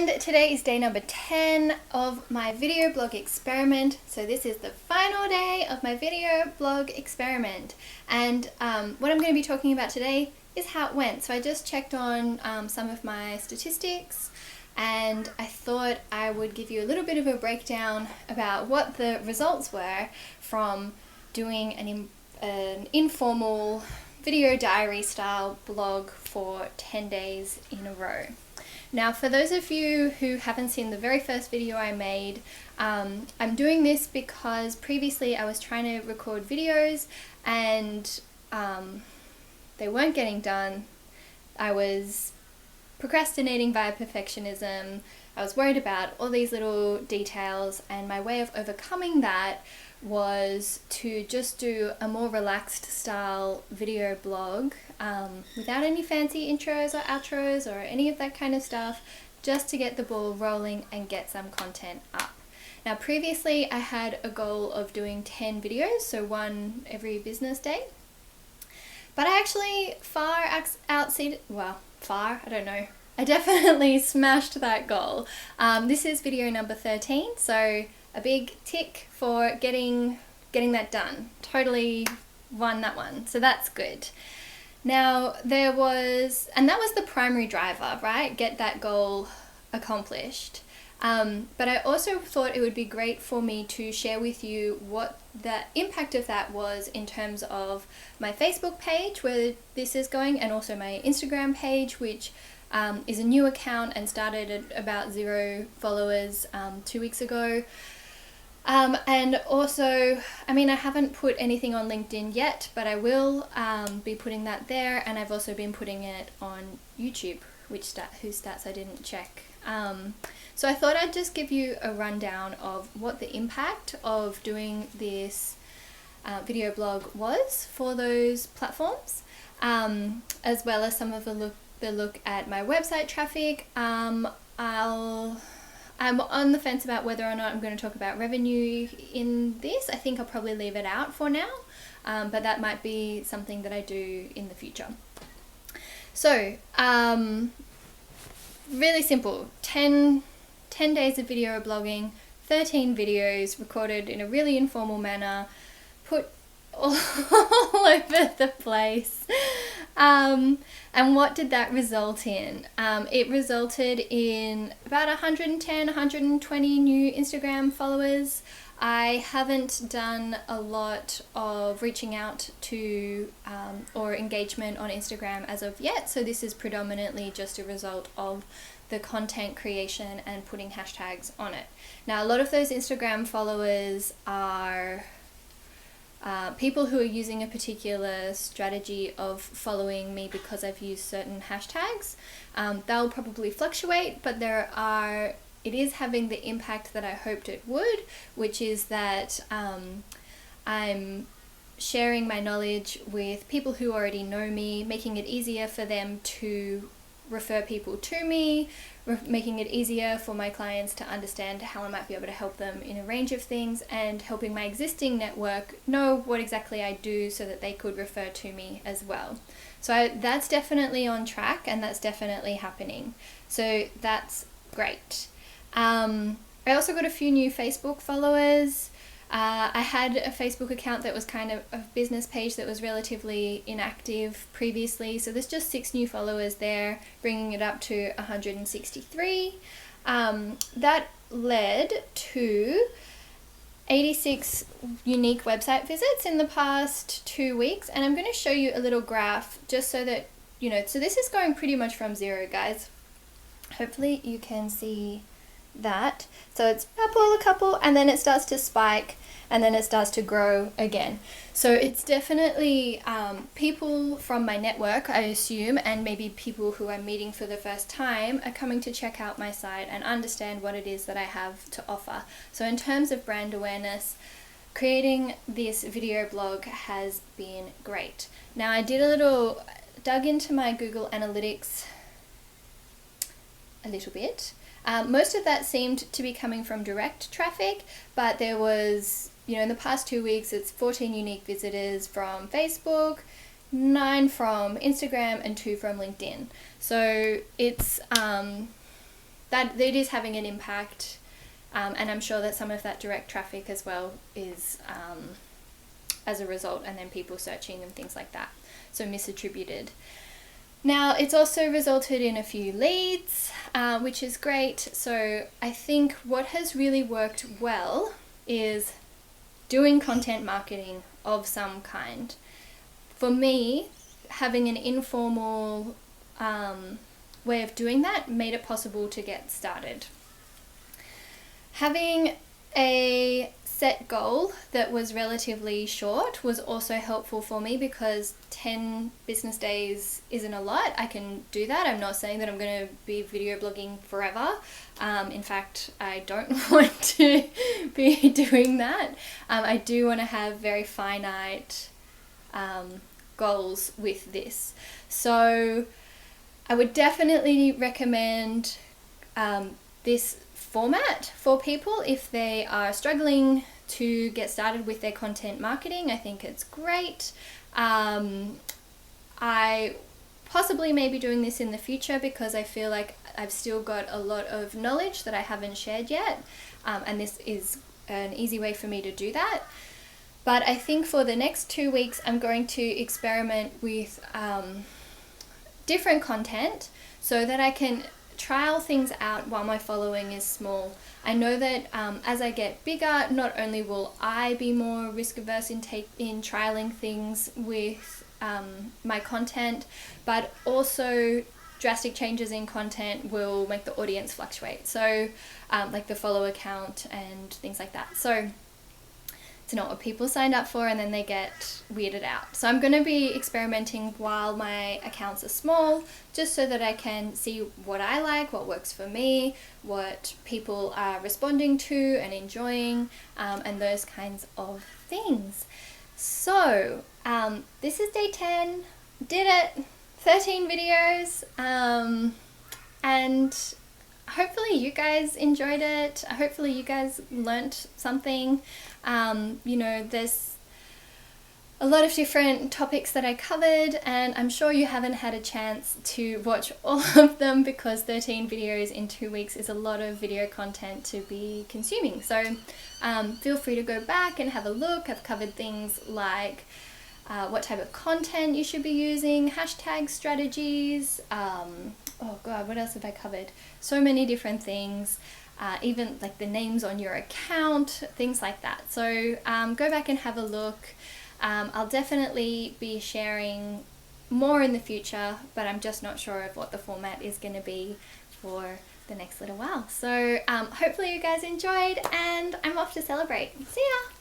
And today is day number 10 of my video blog experiment. So this is the final day of my video blog experiment. And what I'm going to be talking about today is how it went. So I just checked on some of my statistics, and I thought I would give you a little bit of a breakdown about what the results were from doing an informal video diary style blog for 10 days in a row. Now, for those of you who haven't seen the very first video I made, I'm doing this because previously I was trying to record videos and they weren't getting done. I was procrastinating via perfectionism. I was worried about all these little details, and my way of overcoming that was to just do a more relaxed style video blog without any fancy intros or outros or any of that kind of stuff, just to get the ball rolling and get some content up. Now, previously I had a goal of doing 10 videos, so one every business day, but I actually I definitely smashed that goal. This is video number 13, so a big tick for getting that done. Totally won that one, so that's good. Now that was the primary driver, right? Get that goal accomplished. But I also thought it would be great for me to share with you what the impact of that was in terms of my Facebook page, where this is going, and also my Instagram page, which is a new account and started at about 0 followers 2 weeks ago. And also, I haven't put anything on LinkedIn yet, but I will be putting that there, and I've also been putting it on YouTube, whose stats I didn't check. So I thought I'd just give you a rundown of what the impact of doing this video blog was for those platforms, as well as some of the look at my website traffic. I'm on the fence about whether or not I'm going to talk about revenue in this. I think I'll probably leave it out for now, but that might be something that I do in the future. So, really simple. 10 days of video blogging, 13 videos recorded in a really informal manner, put all over the place. And what did that result in? It resulted in about 110, 120 new Instagram followers. I haven't done a lot of reaching out to or engagement on Instagram as of yet, so this is predominantly just a result of the content creation and putting hashtags on it. Now, a lot of those Instagram followers are people who are using a particular strategy of following me because I've used certain hashtags. They'll probably fluctuate, but it is having the impact that I hoped it would, which is that I'm sharing my knowledge with people who already know me, making it easier for them to refer people to me, making it easier for my clients to understand how I might be able to help them in a range of things, and helping my existing network know what exactly I do so that they could refer to me as well. So that's definitely on track, and that's definitely happening. So that's great. I also got a few new Facebook followers. I had a Facebook account that was kind of a business page that was relatively inactive previously, so there's just 6 new followers there, bringing it up to 163. That led to 86 unique website visits in the past 2 weeks, and I'm going to show you a little graph just so that you know. So this is going pretty much from 0, guys. Hopefully you can see that. So it's a couple, and then it starts to spike, and then it starts to grow again. So it's definitely people from my network, I assume, and maybe people who I'm meeting for the first time are coming to check out my site and understand what it is that I have to offer. So in terms of brand awareness, creating this video blog has been great. Now, I dug into my Google Analytics a little bit. Most of that seemed to be coming from direct traffic, but there was, in the past 2 weeks, it's 14 unique visitors from Facebook, 9 from Instagram, and 2 from LinkedIn. So it's that it is having an impact, and I'm sure that some of that direct traffic as well is as a result, and then people searching and things like that, so misattributed. Now, it's also resulted in a few leads, which is great. So I think what has really worked well is doing content marketing of some kind. For me, having an informal way of doing that made it possible to get started. Having a set goal that was relatively short was also helpful for me, because 10 business days isn't a lot. I can do that. I'm not saying that I'm going to be video blogging forever. In fact, I don't want to be doing that. I do want to have very finite goals with this. So I would definitely recommend this format for people if they are struggling to get started with their content marketing. I think it's great. I possibly may be doing this in the future, because I feel like I've still got a lot of knowledge that I haven't shared yet, and this is an easy way for me to do that. But I think for the next 2 weeks I'm going to experiment with different content so that I can trial things out while my following is small. I know that as I get bigger, not only will I be more risk averse in trialing things with my content, but also drastic changes in content will make the audience fluctuate. So like the follower count and things like that. So it's not what people signed up for, and then they get weirded out. So I'm going to be experimenting while my accounts are small, just so that I can see what I like, what works for me, what people are responding to and enjoying, and those kinds of things. So this is day 10. Did it. 13 videos. And hopefully you guys enjoyed it. Hopefully you guys learnt something. You know, there's a lot of different topics that I covered, and I'm sure you haven't had a chance to watch all of them, because 13 videos in 2 weeks is a lot of video content to be consuming. So feel free to go back and have a look. I've covered things like what type of content you should be using, hashtag strategies, oh god, what else have I covered? So many different things, even like the names on your account, things like that. So go back and have a look. I'll definitely be sharing more in the future, but I'm just not sure of what the format is going to be for the next little while. So hopefully you guys enjoyed, and I'm off to celebrate. See ya!